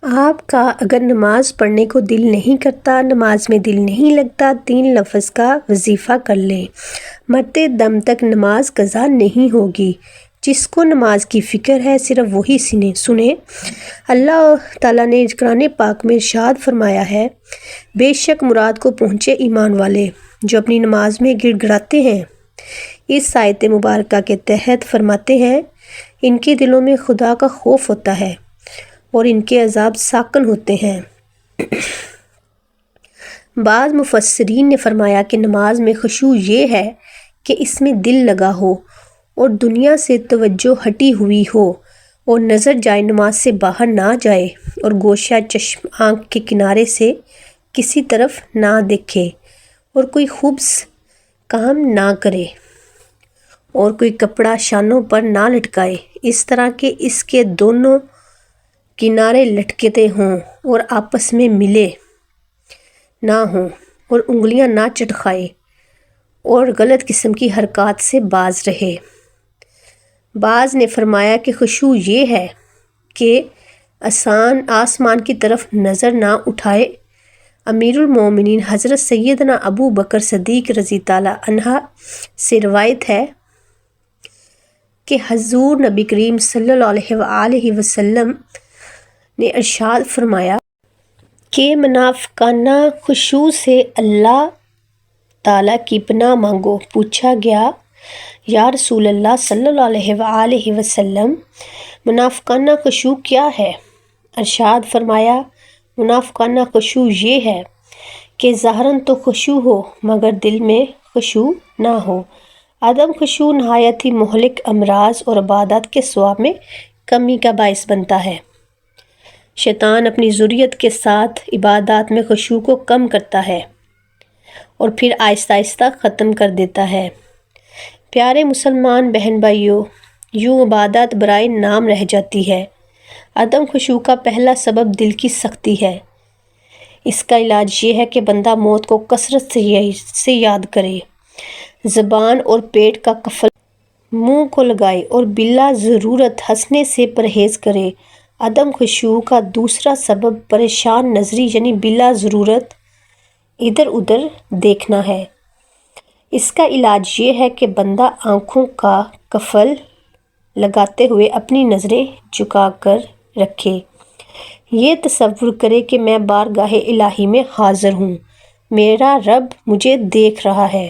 آپ کا اگر نماز پڑھنے کو دل نہیں کرتا، نماز میں دل نہیں لگتا، 3 لفظ کا وظیفہ کر لیں، مرتے دم تک نماز قضا نہیں ہوگی۔ جس کو نماز کی فکر ہے صرف وہی سنیں۔ اللہ تعالیٰ نے قرآن پاک میں ارشاد فرمایا ہے، بے شک مراد کو پہنچے ایمان والے جو اپنی نماز میں گڑ گڑاتے ہیں۔ اس آیت مبارکہ کے تحت فرماتے ہیں ان کے دلوں میں خدا کا خوف ہوتا ہے اور ان کے عذاب ساکن ہوتے ہیں۔ بعض مفسرین نے فرمایا کہ نماز میں خشوع یہ ہے کہ اس میں دل لگا ہو اور دنیا سے توجہ ہٹی ہوئی ہو اور نظر جائے نماز سے باہر نہ جائے اور گوشہ چشم آنکھ کے کنارے سے کسی طرف نہ دیکھے اور کوئی خبث کام نہ کرے اور کوئی کپڑا شانوں پر نہ لٹکائے، اس طرح کہ اس کے دونوں کنارے لٹکتے ہوں اور آپس میں ملے نہ ہوں اور انگلیاں نہ چٹکائے اور غلط قسم کی حرکات سے باز رہے۔ بعض نے فرمایا کہ خشوع یہ ہے کہ آسمان کی طرف نظر نہ اٹھائے۔ امیر المومنین حضرت سیدنا ابو بکر صدیق رضی تعالیٰ عنہ سے روایت ہے کہ حضور نبی کریم صلی اللہ علیہ وآلہ وسلم نے ارشاد فرمایا کہ منافقانہ خشوع سے اللہ تعالیٰ کی پناہ مانگو۔ پوچھا گیا یا رسول اللہ صلی اللہ علیہ وآلہ وسلم منافقانہ خشوع کیا ہے؟ ارشاد فرمایا منافقانہ خشوع یہ ہے کہ ظاہراً تو خشوع ہو مگر دل میں خشوع نہ ہو۔ عدم خشوع نہایت ہی مہلک امراض اور عبادات کے ثواب میں کمی کا باعث بنتا ہے۔ شیطان اپنی ذریت کے ساتھ عبادات میں خشوع کو کم کرتا ہے اور پھر آہستہ آہستہ ختم کر دیتا ہے۔ پیارے مسلمان بہن بھائیوں، یوں عبادات برائے نام رہ جاتی ہے۔ عدم خشوع کا پہلا سبب دل کی سختی ہے۔ اس کا علاج یہ ہے کہ بندہ موت کو کثرت سے یاد کرے، زبان اور پیٹ کا قفل منہ کو لگائے اور بلا ضرورت ہنسنے سے پرہیز کرے۔ عدم خشوع کا دوسرا سبب پریشان نظری یعنی بلا ضرورت ادھر ادھر دیکھنا ہے۔ اس کا علاج یہ ہے کہ بندہ آنکھوں کا قفل لگاتے ہوئے اپنی نظریں جھکا کر رکھے، یہ تصور کرے کہ میں بارگاہ الہی میں حاضر ہوں، میرا رب مجھے دیکھ رہا ہے۔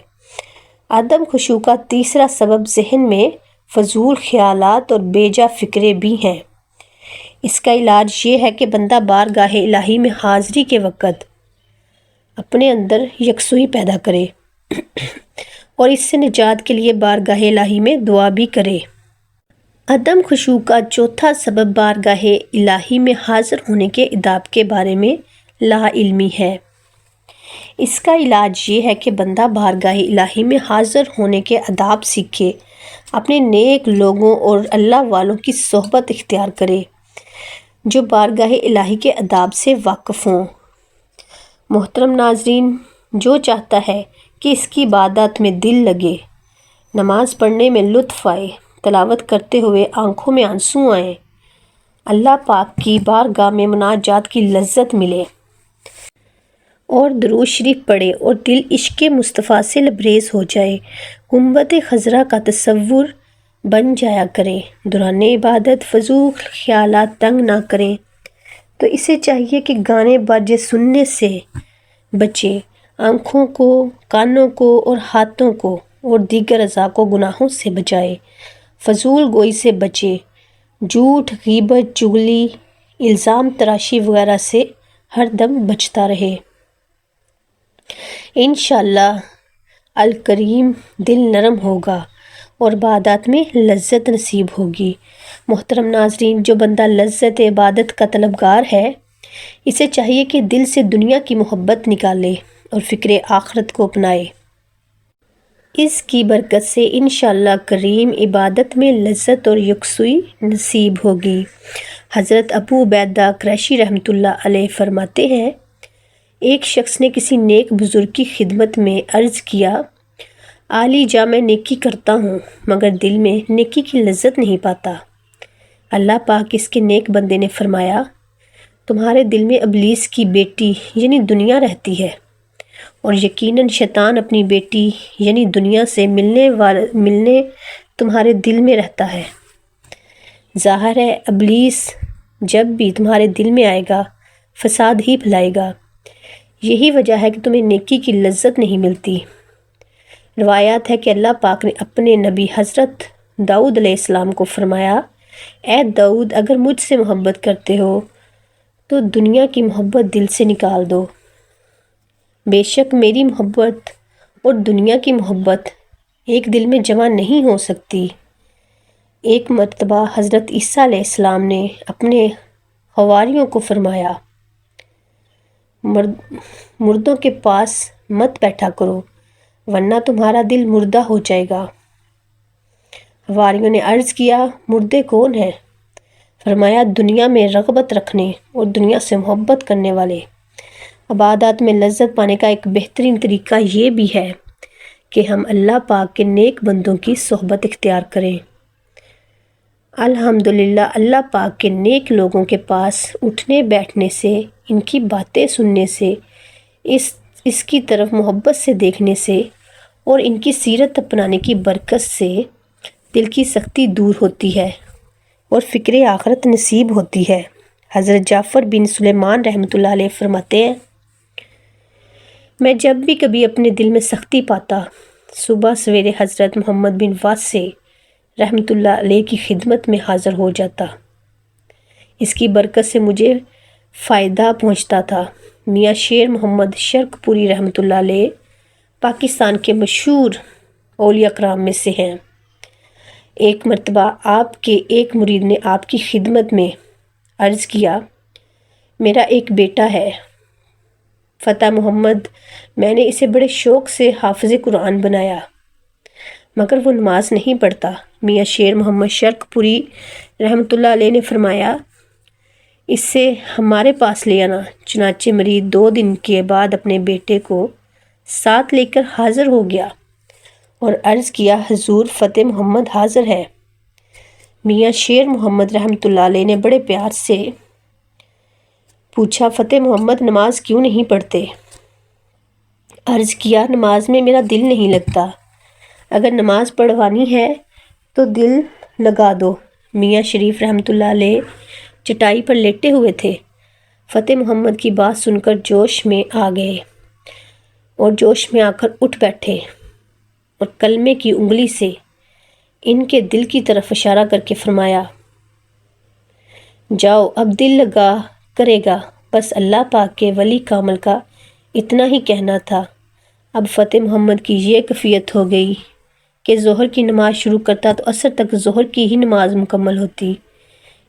عدم خشوع کا تیسرا سبب ذہن میں فضول خیالات اور بے جا فکرے بھی ہیں۔ اس کا علاج یہ ہے کہ بندہ بارگاہ الہی میں حاضری کے وقت اپنے اندر یکسوئی پیدا کرے اور اس سے نجات کے لیے بارگاہ الہی میں دعا بھی کرے۔ عدم خشوع کا چوتھا سبب بارگاہ الہی میں حاضر ہونے کے آداب کے بارے میں لا علمی ہے۔ اس کا علاج یہ ہے کہ بندہ بارگاہ الہی میں حاضر ہونے کے آداب سیکھے، اپنے نیک لوگوں اور اللہ والوں کی صحبت اختیار کرے جو بارگاہ الہی کے آداب سے واقف ہوں۔ محترم ناظرین، جو چاہتا ہے کہ اس کی عبادت میں دل لگے، نماز پڑھنے میں لطف آئے، تلاوت کرتے ہوئے آنکھوں میں آنسو آئیں، اللہ پاک کی بارگاہ میں مناجات کی لذت ملے اور درود شریف پڑھے اور دل عشق مصطفیٰ سے لبریز ہو جائے، گنبد خضرا کا تصور بن جایا کرے، دوران عبادت فضول خیالات تنگ نہ کریں، تو اسے چاہیے کہ گانے باجے سننے سے بچے، آنکھوں کو، کانوں کو اور ہاتھوں کو اور دیگر اعضاء کو گناہوں سے بچائے، فضول گوئی سے بچے، جھوٹ، غیبت، چغلی، الزام تراشی وغیرہ سے ہر دم بچتا رہے۔ انشاءاللہ الکریم دل نرم ہوگا اور عبادات میں لذت نصیب ہوگی۔ محترم ناظرین، جو بندہ لذت عبادت کا طلبگار ہے، اسے چاہیے کہ دل سے دنیا کی محبت نکالے اور فکر آخرت کو اپنائے۔ اس کی برکت سے انشاءاللہ کریم عبادت میں لذت اور یکسوئی نصیب ہوگی۔ حضرت ابو عبیدہ قریشی رحمۃ اللہ علیہ فرماتے ہیں، ایک شخص نے کسی نیک بزرگ کی خدمت میں عرض کیا، عالی جا میں نیکی کرتا ہوں مگر دل میں نیکی کی لذت نہیں پاتا۔ اللہ پاک اس کے نیک بندے نے فرمایا، تمہارے دل میں ابلیس کی بیٹی یعنی دنیا رہتی ہے، اور یقیناً شیطان اپنی بیٹی یعنی دنیا سے ملنے تمہارے دل میں رہتا ہے۔ ظاہر ہے ابلیس جب بھی تمہارے دل میں آئے گا فساد ہی پھیلائے گا۔ یہی وجہ ہے کہ تمہیں نیکی کی لذت نہیں ملتی۔ روایات ہے کہ اللہ پاک نے اپنے نبی حضرت داؤد علیہ السلام کو فرمایا، اے داؤد، اگر مجھ سے محبت کرتے ہو تو دنیا کی محبت دل سے نکال دو۔ بے شک میری محبت اور دنیا کی محبت ایک دل میں جمع نہیں ہو سکتی۔ ایک مرتبہ حضرت عیسیٰ علیہ السلام نے اپنے حواریوں کو فرمایا، مردوں کے پاس مت بیٹھا کرو ورنہ تمہارا دل مردہ ہو جائے گا۔ حواریوں نے عرض کیا، مردے کون ہیں؟ فرمایا، دنیا میں رغبت رکھنے اور دنیا سے محبت کرنے والے۔ عبادات میں لذت پانے کا ایک بہترین طریقہ یہ بھی ہے کہ ہم اللہ پاک کے نیک بندوں کی صحبت اختیار کریں۔ الحمدللہ اللہ پاک کے نیک لوگوں کے پاس اٹھنے بیٹھنے سے، ان کی باتیں سننے سے، اس کی طرف محبت سے دیکھنے سے اور ان کی سیرت اپنانے کی برکت سے دل کی سختی دور ہوتی ہے اور فکر آخرت نصیب ہوتی ہے۔ حضرت جعفر بن سلیمان رحمۃ اللہ علیہ فرماتے ہیں، میں جب بھی کبھی اپنے دل میں سختی پاتا، صبح سویرے حضرت محمد بن واسع رحمۃ اللہ علیہ کی خدمت میں حاضر ہو جاتا۔ اس کی برکت سے مجھے فائدہ پہنچتا تھا۔ میاں شیر محمد شرک پوری رحمۃ اللہ علیہ پاکستان کے مشہور اولیاء کرام میں سے ہیں۔ ایک مرتبہ آپ کے ایک مرید نے آپ کی خدمت میں عرض کیا، میرا ایک بیٹا ہے فتح محمد، میں نے اسے بڑے شوق سے حافظ قرآن بنایا مگر وہ نماز نہیں پڑھتا۔ میاں شیر محمد شرک پوری رحمۃ اللہ علیہ نے فرمایا، اس سے ہمارے پاس لے آنا۔ چنانچہ مرید 2 دن کے بعد اپنے بیٹے کو ساتھ لے کر حاضر ہو گیا اور عرض کیا، حضور فتح محمد حاضر ہے۔ میاں شیر محمد رحمۃ اللہ علیہ نے بڑے پیار سے پوچھا، فتح محمد نماز کیوں نہیں پڑھتے؟ عرض کیا، نماز میں میرا دل نہیں لگتا، اگر نماز پڑھوانی ہے تو دل لگا دو۔ میاں شریف رحمۃ اللہ علیہ چٹائی پر لیٹے ہوئے تھے۔ فتح محمد کی بات سن کر جوش میں آ گئے اور جوش میں آ کر اٹھ بیٹھے اور کلمے کی انگلی سے ان کے دل کی طرف اشارہ کر کے فرمایا، جاؤ اب دل لگا کرے گا۔ بس اللہ پاک کے ولی کامل کا اتنا ہی کہنا تھا۔ اب فتح محمد کی یہ کیفیت ہو گئی کہ ظہر کی نماز شروع کرتا تو عصر تک ظہر کی ہی نماز مکمل ہوتی،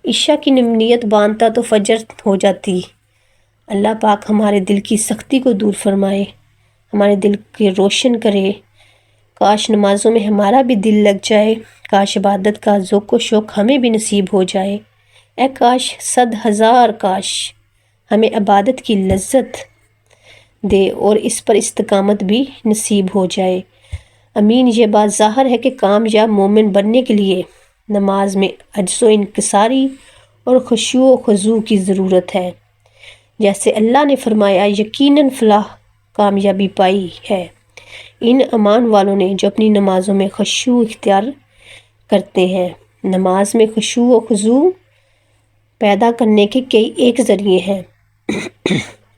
عشاء کی نیت باندھتا تو فجر ہو جاتی۔ اللہ پاک ہمارے دل کی سختی کو دور فرمائے، ہمارے دل کے روشن کرے۔ کاش نمازوں میں ہمارا بھی دل لگ جائے، کاش عبادت کا ذوق و شوق ہمیں بھی نصیب ہو جائے۔ اے کاش 100,000 کاش ہمیں عبادت کی لذت دے اور اس پر استقامت بھی نصیب ہو جائے۔ امین۔ یہ بات ظاہر ہے کہ کامیاب مومن بننے کے لیے نماز میں عجز و انکساری اور خشوع و خضوع کی ضرورت ہے۔ جیسے اللہ نے فرمایا، یقیناً فلاح کامیابی پائی ہے ان ایمان والوں نے جو اپنی نمازوں میں خشوع اختیار کرتے ہیں۔ نماز میں خشوع و خضوع پیدا کرنے کے کئی ایک ذریعے ہیں،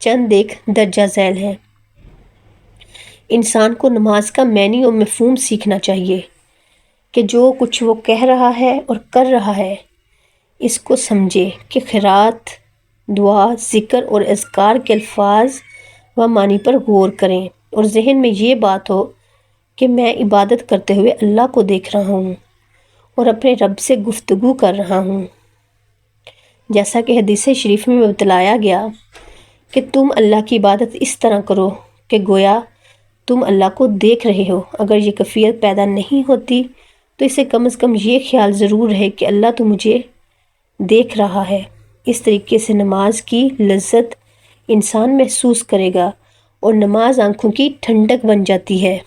چند ایک درجہ ذیل ہیں۔ انسان کو نماز کا معنی و مفہوم سیکھنا چاہیے کہ جو کچھ وہ کہہ رہا ہے اور کر رہا ہے اس کو سمجھے، کہ قرات، دعا، ذکر اور اذکار کے الفاظ و معنی پر غور کریں اور ذہن میں یہ بات ہو کہ میں عبادت کرتے ہوئے اللہ کو دیکھ رہا ہوں اور اپنے رب سے گفتگو کر رہا ہوں۔ جیسا کہ حدیث شریف میں بتلایا گیا کہ تم اللہ کی عبادت اس طرح کرو کہ گویا تم اللہ کو دیکھ رہے ہو۔ اگر یہ کیفیت پیدا نہیں ہوتی تو اسے کم از کم یہ خیال ضرور رہے کہ اللہ تو مجھے دیکھ رہا ہے۔ اس طریقے سے نماز کی لذت انسان محسوس کرے گا اور نماز آنکھوں کی ٹھنڈک بن جاتی ہے،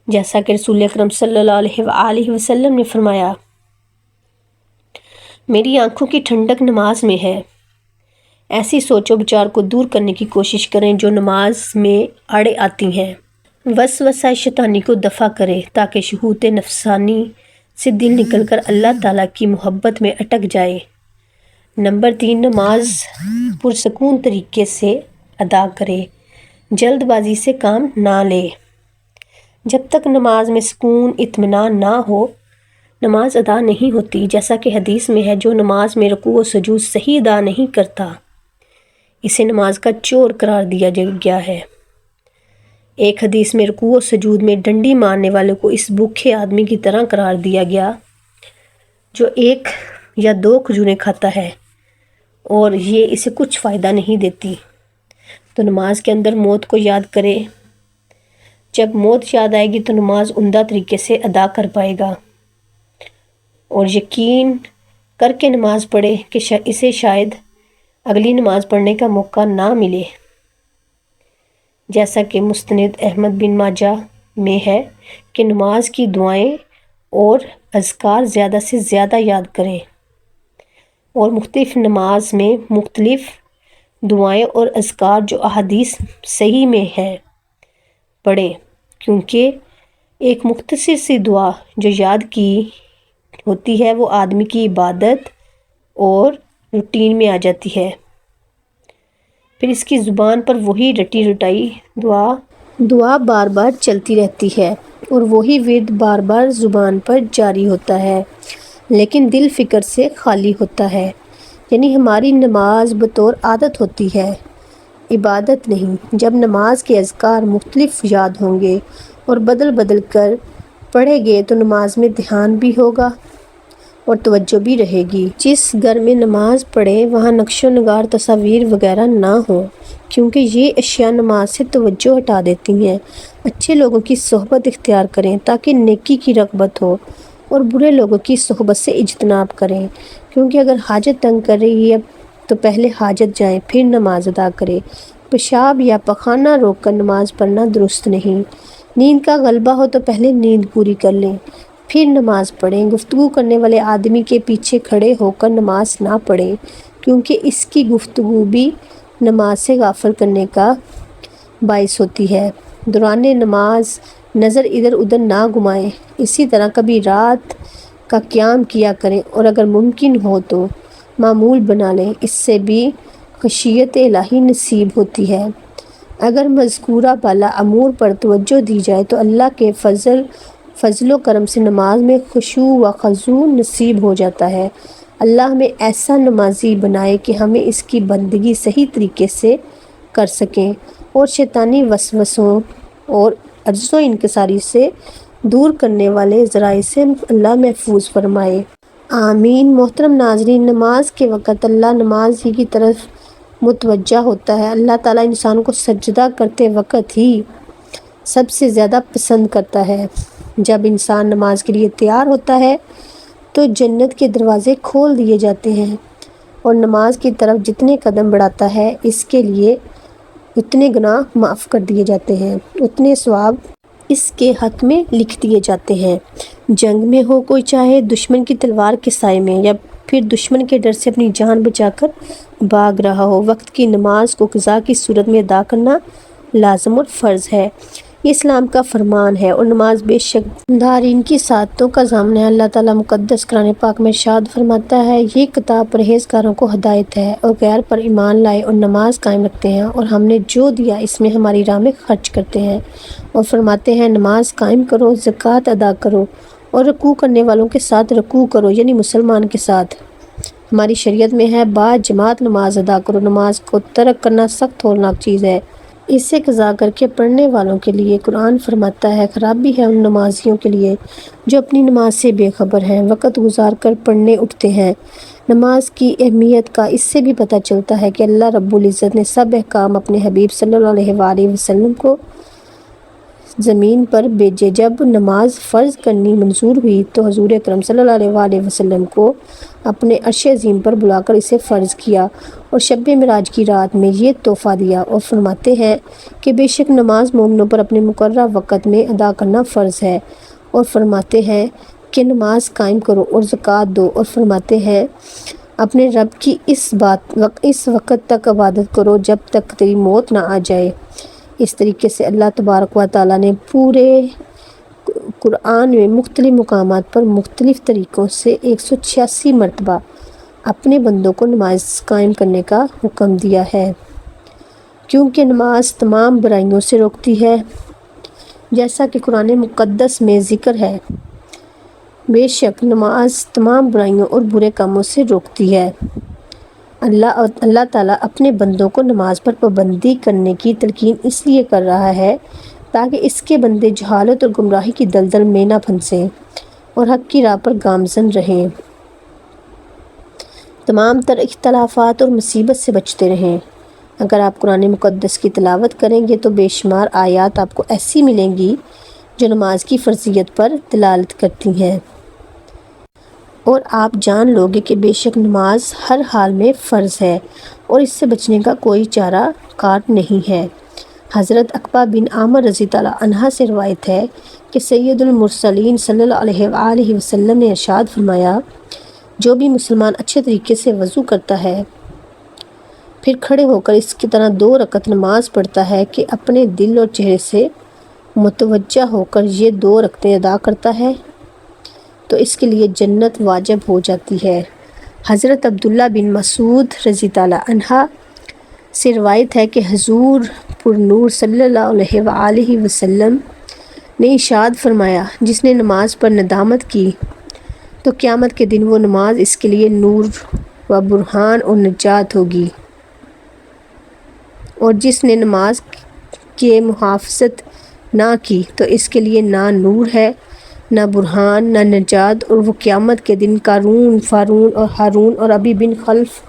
جیسا کہ رسول اکرم صلی اللہ علیہ وآلہ وسلم نے فرمایا، میری آنکھوں کی ٹھنڈک نماز میں ہے۔ ایسی سوچ و بچار کو دور کرنے کی کوشش کریں جو نماز میں آڑے آتی ہیں۔ وسوسہ شیطانی کو دفع کرے تاکہ شہوت نفسانی سے دل نکل کر اللہ تعالیٰ کی محبت میں اٹک جائے۔ نمبر 3، نماز پرسکون طریقے سے ادا کرے، جلد بازی سے کام نہ لے۔ جب تک نماز میں سکون اطمینان نہ ہو نماز ادا نہیں ہوتی، جیسا کہ حدیث میں ہے جو نماز میں رکوع و سجود صحیح ادا نہیں کرتا اسے نماز کا چور قرار دیا گیا ہے۔ ایک حدیث میں رکوع و سجود میں ڈنڈی مارنے والے کو اس بھوکے آدمی کی طرح قرار دیا گیا جو 1 یا 2 کھجوریں کھاتا ہے اور یہ اسے کچھ فائدہ نہیں دیتی۔ تو نماز کے اندر موت کو یاد کرے، جب موت یاد آئے گی تو نماز عمدہ طریقے سے ادا کر پائے گا، اور یقین کر کے نماز پڑھے کہ اسے شاید اگلی نماز پڑھنے کا موقع نہ ملے، جیسا کہ مستند احمد بن ماجہ میں ہے کہ نماز کی دعائیں اور اذکار زیادہ سے زیادہ یاد کریں، اور مختلف نماز میں مختلف دعائیں اور اذکار جو احادیث صحیح میں ہے پڑھیں، کیونکہ ایک مختصر سی دعا جو یاد کی ہوتی ہے وہ آدمی کی عبادت اور روٹین میں آ جاتی ہے، پھر اس کی زبان پر وہی رٹی رٹائی دعا بار بار چلتی رہتی ہے اور وہی ورد بار بار زبان پر جاری ہوتا ہے، لیکن دل فکر سے خالی ہوتا ہے۔ یعنی ہماری نماز بطور عادت ہوتی ہے، عبادت نہیں۔ جب نماز کے اذکار مختلف یاد ہوں گے اور بدل بدل کر پڑھے گے تو نماز میں دھیان بھی ہوگا اور توجہ بھی رہے گی۔ جس گھر میں نماز پڑھیں وہاں نقش و نگار، تصاویر وغیرہ نہ ہوں، کیونکہ یہ اشیاء نماز سے توجہ ہٹا دیتی ہیں۔ اچھے لوگوں کی صحبت اختیار کریں تاکہ نیکی کی رغبت ہو، اور برے لوگوں کی صحبت سے اجتناب کریں، کیونکہ اگر حاجت تنگ کر رہی ہے تو پہلے حاجت جائیں پھر نماز ادا کریں۔ پیشاب یا پخانہ روک کر نماز پڑھنا درست نہیں۔ نیند کا غلبہ ہو تو پہلے نیند پوری کر لیں پھر نماز پڑھیں۔ گفتگو کرنے والے آدمی کے پیچھے کھڑے ہو کر نماز نہ پڑھیں، کیونکہ اس کی گفتگو بھی نماز سے غافل کرنے کا باعث ہوتی ہے۔ دوران نماز نظر ادھر ادھر نہ گھمائیں۔ اسی طرح کبھی رات کا قیام کیا کریں، اور اگر ممکن ہو تو معمول بنا لیں، اس سے بھی خشیت الہی نصیب ہوتی ہے۔ اگر مذکورہ بالا امور پر توجہ دی جائے تو اللہ کے فضل و کرم سے نماز میں خشوع و خضوع نصیب ہو جاتا ہے۔ اللہ ہمیں ایسا نمازی بنائے کہ ہمیں اس کی بندگی صحیح طریقے سے کر سکیں، اور شیطانی وسوسوں اور عجز و انکساری سے دور کرنے والے ذرائع سے اللہ محفوظ فرمائے۔ آمین۔ محترم ناظرین، نماز کے وقت اللہ نماز ہی کی طرف متوجہ ہوتا ہے۔ اللہ تعالیٰ انسان کو سجدہ کرتے وقت ہی سب سے زیادہ پسند کرتا ہے۔ جب انسان نماز کے لیے تیار ہوتا ہے تو جنت کے دروازے کھول دیے جاتے ہیں، اور نماز کی طرف جتنے قدم بڑھاتا ہے اس کے لیے اتنے گناہ معاف کر دیے جاتے ہیں، اتنے ثواب اس کے حق میں لکھ دیے جاتے ہیں۔ جنگ میں ہو کوئی، چاہے دشمن کی تلوار کے سائے میں یا پھر دشمن کے ڈر سے اپنی جان بچا کر بھاگ رہا ہو، وقت کی نماز کو قضا کی صورت میں ادا کرنا لازم اور فرض ہے۔ یہ اسلام کا فرمان ہے، اور نماز بے شک دارین کی سعادتوں کا ضامن ہے۔ اللہ تعالیٰ مقدس قرآن پاک میں ارشاد فرماتا ہے، یہ کتاب پرہیزگاروں کو ہدایت ہے اور غیر پر ایمان لائے اور نماز قائم رکھتے ہیں، اور ہم نے جو دیا اس میں ہماری راہ میں خرچ کرتے ہیں، اور فرماتے ہیں نماز قائم کرو، زکوٰۃ ادا کرو، اور رکوع کرنے والوں کے ساتھ رکوع کرو، یعنی مسلمان کے ساتھ۔ ہماری شریعت میں ہے با جماعت نماز ادا کرو۔ نماز کو ترک کرنا سخت ہولناک چیز ہے، اسے قضا کر کے پڑھنے والوں کے لیے قرآن فرماتا ہے خرابی ہے ان نمازیوں کے لیے جو اپنی نماز سے بے خبر ہیں، وقت گزار کر پڑھنے اٹھتے ہیں۔ نماز کی اہمیت کا اس سے بھی پتہ چلتا ہے کہ اللہ رب العزت نے سب احکام اپنے حبیب صلی اللہ علیہ وآلہ وسلم کو زمین پر بھیجے۔ جب نماز فرض کرنی منظور ہوئی تو حضور اکرم صلی اللہ علیہ وآلہ وسلم کو اپنے عرش عظیم پر بلا کر اسے فرض کیا، اور شب معراج کی رات میں یہ تحفہ دیا، اور فرماتے ہیں کہ بے شک نماز مومنوں پر اپنے مقررہ وقت میں ادا کرنا فرض ہے، اور فرماتے ہیں کہ نماز قائم کرو اور زکوٰۃ دو، اور فرماتے ہیں اپنے رب کی اس وقت تک عبادت کرو جب تک تیری موت نہ آ جائے۔ اس طریقے سے اللہ تبارک و تعالیٰ نے پورے قرآن میں مختلف مقامات پر مختلف طریقوں سے 186 مرتبہ اپنے بندوں کو نماز قائم کرنے کا حکم دیا ہے، کیونکہ نماز تمام برائیوں سے روکتی ہے، جیسا کہ قرآن مقدس میں ذکر ہے۔ بے شک نماز تمام برائیوں اور برے کاموں سے روکتی ہے۔ اللہ تعالیٰ اپنے بندوں کو نماز پر پابندی کرنے کی تلقین اس لیے کر رہا ہے تاکہ اس کے بندے جہالت اور گمراہی کی دلدل میں نہ پھنسیں اور حق کی راہ پر گامزن رہیں، تمام تر اختلافات اور مصیبت سے بچتے رہیں۔ اگر آپ قرآن مقدس کی تلاوت کریں گے تو بے شمار آیات آپ کو ایسی ملیں گی جو نماز کی فرضیت پر دلالت کرتی ہیں، اور آپ جان لوگے کہ بے شک نماز ہر حال میں فرض ہے اور اس سے بچنے کا کوئی چارہ کار نہیں ہے۔ حضرت عقبہ بن عامر رضی اللہ عنہ سے روایت ہے کہ سید المرسلین صلی اللہ علیہ وآلہ وسلم نے ارشاد فرمایا، جو بھی مسلمان اچھے طریقے سے وضو کرتا ہے پھر کھڑے ہو کر اس کی طرح 2 رکعت نماز پڑھتا ہے کہ اپنے دل اور چہرے سے متوجہ ہو کر یہ 2 رکعتیں ادا کرتا ہے تو اس کے لیے جنت واجب ہو جاتی ہے۔ حضرت عبداللہ بن مسعود رضی اللہ عنہ سے روایت ہے کہ حضور پر نور صلی اللہ علیہ وآلہ وسلم نے ارشاد فرمایا، جس نے نماز پر ندامت کی تو قیامت کے دن وہ نماز اس کے لیے نور و برہان اور نجات ہوگی، اور جس نے نماز کی محافظت نہ کی تو اس کے لیے نہ نور ہے، نہ برہان، نہ نجات، اور وہ قیامت کے دن قارون، فارون اور ہارون اور ابی بن خلف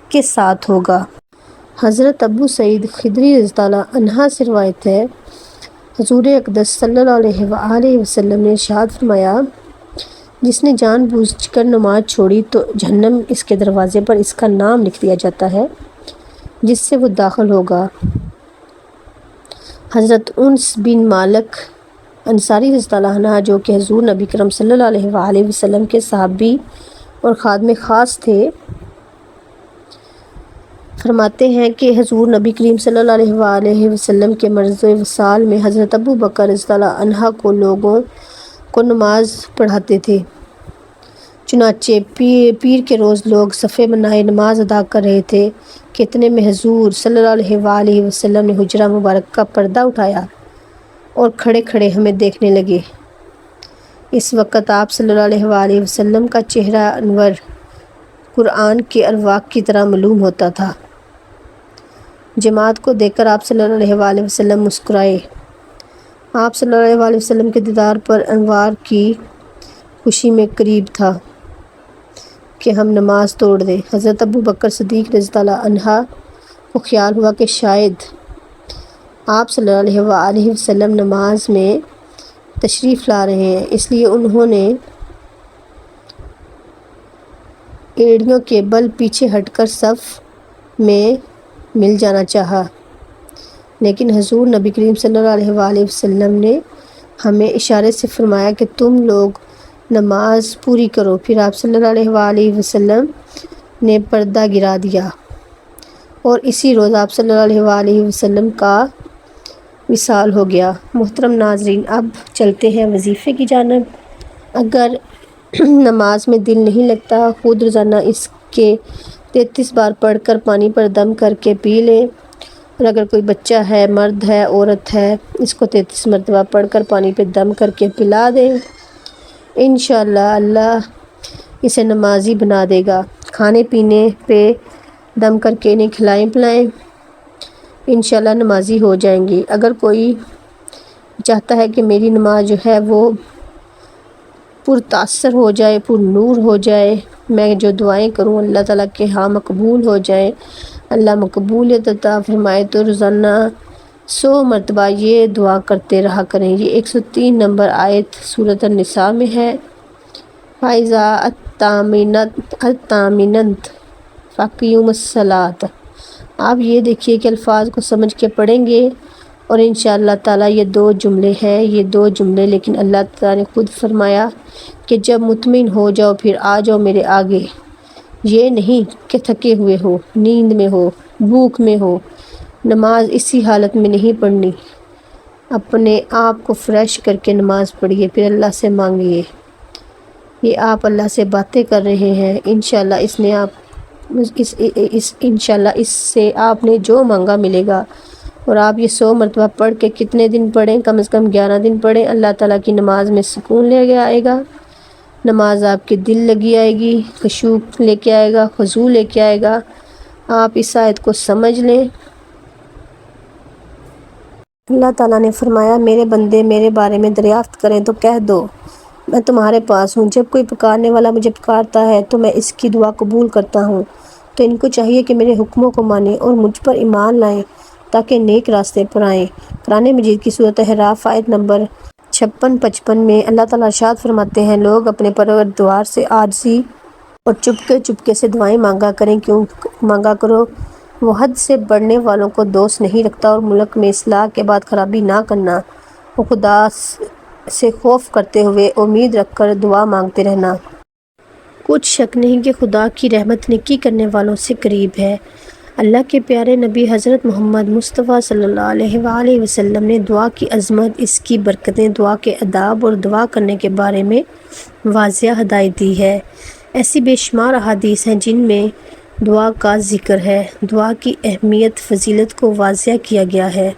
کے ساتھ ہوگا۔ حضرت ابو سعید خدری رضی اللہ عنہ سے روایت ہے، حضور اقدس صلی اللہ علیہ وآلہ وسلم نے ارشاد فرمایا، جس نے جان بوجھ کر نماز چھوڑی تو جہنم اس کے دروازے پر اس کا نام لکھ دیا جاتا ہے جس سے وہ داخل ہوگا۔ حضرت انس بن مالک انصاری رضی اللہ عنہ جو کہ حضور نبی کرم صلی اللہ علیہ وآلہ وسلم کے صحابی اور خادم خاص تھے، فرماتے ہیں کہ حضور نبی کریم صلی اللہ علیہ وآلہ وسلم کے مرض وصال میں حضرت ابو بکر رضی اللہ عنہ کو لوگوں کو نماز پڑھاتے تھے، چنانچہ پیر کے روز لوگ صفے بنائے نماز ادا کر رہے تھے کہ اتنے میں حضور صلی اللہ علیہ وآلہ وسلم نے حجرہ مبارک کا پردہ اٹھایا اور کھڑے کھڑے ہمیں دیکھنے لگے۔ اس وقت آپ صلی اللہ علیہ وآلہ وسلم کا چہرہ انور قرآن کے ارواق کی طرح معلوم ہوتا تھا۔ جماعت کو دیکھ کر آپ صلی اللہ علیہ وآلہ وسلم مسکرائے۔ آپ صلی اللہ علیہ وآلہ وسلم کے دیدار پر انوار کی خوشی میں قریب تھا کہ ہم نماز توڑ دیں۔ حضرت ابو بکر صدیق رضی اللہ عنہ کو خیال ہوا کہ شاید آپ صلی اللہ علیہ وآلہ وسلم نماز میں تشریف لا رہے ہیں، اس لیے انہوں نے ایڑیوں کے بل پیچھے ہٹ کر صف میں مل جانا چاہا، لیکن حضور نبی کریم صلی اللہ علیہ وآلہ وسلم نے ہمیں اشارے سے فرمایا کہ تم لوگ نماز پوری کرو۔ پھر آپ صلی اللہ علیہ وآلہ وسلم نے پردہ گرا دیا اور اسی روز آپ صلی اللہ علیہ وآلہ وسلم کا وصال ہو گیا۔ محترم ناظرین، اب چلتے ہیں وظیفے کی جانب۔ اگر نماز میں دل نہیں لگتا، خود روزانہ اس کے 33 بار پڑھ کر پانی پر دم کر کے پی لیں، اور اگر کوئی بچہ ہے، مرد ہے، عورت ہے، اس کو 33 مرتبہ پڑھ کر پانی پہ دم کر کے پلا دیں، انشاءاللہ اللہ اسے نمازی بنا دے گا۔ کھانے پینے پہ دم کر کے انہیں کھلائیں پلائیں، انشاءاللہ نمازی ہو جائیں گی۔ اگر کوئی چاہتا ہے کہ میری نماز جو ہے وہ پر تاثر ہو جائے، پر نور ہو جائے، میں جو دعائیں کروں اللہ تعالیٰ کے ہاں مقبول ہو جائیں، اللہ مقبولیت عطا فرمائے، تو روزانہ 100 مرتبہ یہ دعا کرتے رہا کریں۔ یہ 103 نمبر آیت سورۃ النساء میں ہے۔ فَإِذَا اطْمَأْنَنْتُ فَأَقِیمُوا الصَّلَاۃَ۔ آپ یہ دیکھیے کہ الفاظ کو سمجھ کے پڑھیں گے، اور انشاءاللہ تعالیٰ یہ 2 جملے ہیں، یہ 2 جملے، لیکن اللہ تعالیٰ نے خود فرمایا کہ جب مطمئن ہو جاؤ پھر آ جاؤ میرے آگے، یہ نہیں کہ تھکے ہوئے ہو، نیند میں ہو، بھوک میں ہو۔ نماز اسی حالت میں نہیں پڑھنی، اپنے آپ کو فریش کر کے نماز پڑھیے، پھر اللہ سے مانگیے۔ یہ آپ اللہ سے باتیں کر رہے ہیں، انشاءاللہ اس سے آپ نے جو مانگا ملے گا۔ اور آپ یہ 100 مرتبہ پڑھ کے کتنے دن پڑھیں؟ کم از کم 11 دن پڑھیں، اللہ تعالیٰ کی نماز میں سکون لے کے آئے گا، نماز آپ کے دل لگی آئے گی، خشوع لے کے آئے گا، خضوع لے کے آئے گا۔ آپ اس آیت کو سمجھ لیں۔ اللہ تعالیٰ نے فرمایا میرے بندے میرے بارے میں دریافت کریں تو کہہ دو میں تمہارے پاس ہوں۔ جب کوئی پکارنے والا مجھے پکارتا ہے تو میں اس کی دعا قبول کرتا ہوں۔ تو ان کو چاہیے کہ میرے حکموں کو مانیں اور مجھ پر ایمان لائیں تاکہ نیک راستے پر آئیں۔ قرآن مجید کی سورۃ احراف آیت نمبر 56-55 میں اللہ تعالیٰ ارشاد فرماتے ہیں، لوگ اپنے پروردگار سے عاجزی اور چپکے سے دعائیں مانگا کرو، وہ حد سے بڑھنے والوں کو دوست نہیں رکھتا، اور ملک میں اصلاح کے بعد خرابی نہ کرنا، وہ خدا سے خوف کرتے ہوئے امید رکھ کر دعا مانگتے رہنا۔ کچھ شک نہیں کہ خدا کی رحمت نیکی کرنے والوں سے قریب ہے۔ اللہ کے پیارے نبی حضرت محمد مصطفیٰ صلی اللہ علیہ وآلہ وسلم نے دعا کی عظمت، اس کی برکتیں، دعا کے آداب اور دعا کرنے کے بارے میں واضح ہدایت دی ہے۔ ایسی بے شمار احادیث ہیں جن میں دعا کا ذکر ہے، دعا کی اہمیت، فضیلت کو واضح کیا گیا ہے۔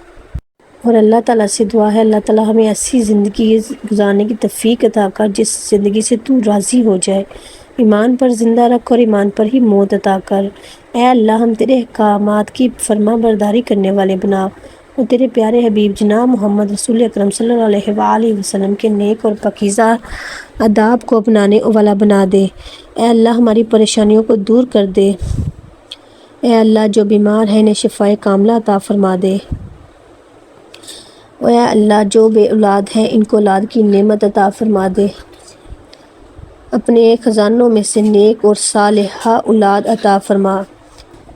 اور اللہ تعالیٰ سے دعا ہے اللہ تعالیٰ ہمیں ایسی زندگی گزارنے کی توفیق عطا کر جس زندگی سے تو راضی ہو جائے، ایمان پر زندہ رکھ اور ایمان پر ہی موت عطا کر۔ اے اللہ ہم تیرے احکامات کی فرما برداری کرنے والے بنا، اور تیرے پیارے حبیب جناب محمد رسول اکرم صلی اللہ علیہ وآلہ وسلم کے نیک اور پاکیزہ آداب کو اپنانے والا بنا دے۔ اے اللہ ہماری پریشانیوں کو دور کر دے۔ اے اللہ جو بیمار ہیں انہیں شفائے کاملہ عطا فرما دے۔ اے اللہ جو بے اولاد ہیں ان کو اولاد کی نعمت عطا فرما دے۔ اپنے خزانوں میں سے نیک اور صالحہ اولاد عطا فرما۔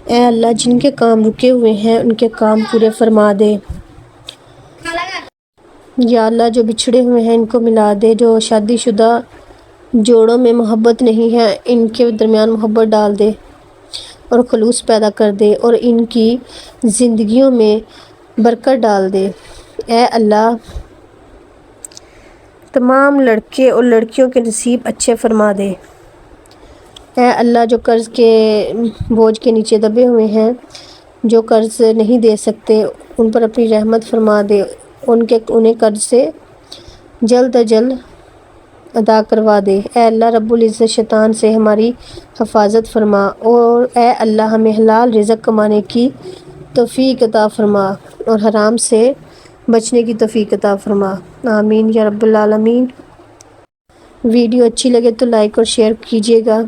اے اللہ جن کے کام رکے ہوئے ہیں ان کے کام پورے فرما دے۔ یا اللہ جو بچھڑے ہوئے ہیں ان کو ملا دے، جو شادی شدہ جوڑوں میں محبت نہیں ہے ان کے درمیان محبت ڈال دے اور خلوص پیدا کر دے، اور ان کی زندگیوں میں برکت ڈال دے۔ اے اللہ تمام لڑکے اور لڑکیوں کے نصیب اچھے فرما دے۔ اے اللہ جو قرض کے بوجھ کے نیچے دبے ہوئے ہیں، جو قرض نہیں دے سکتے، ان پر اپنی رحمت فرما دے، انہیں قرض سے جلد از جلد ادا کروا دے۔ اے اللہ رب العزت شیطان سے ہماری حفاظت فرما، اور اے اللہ ہمیں حلال رزق کمانے کی توفیق عطا فرما اور حرام سے بچنے کی توفیق عطا فرما، آمین یا رب العالمین۔ ویڈیو اچھی لگے تو لائک اور شیئر کیجیے گا۔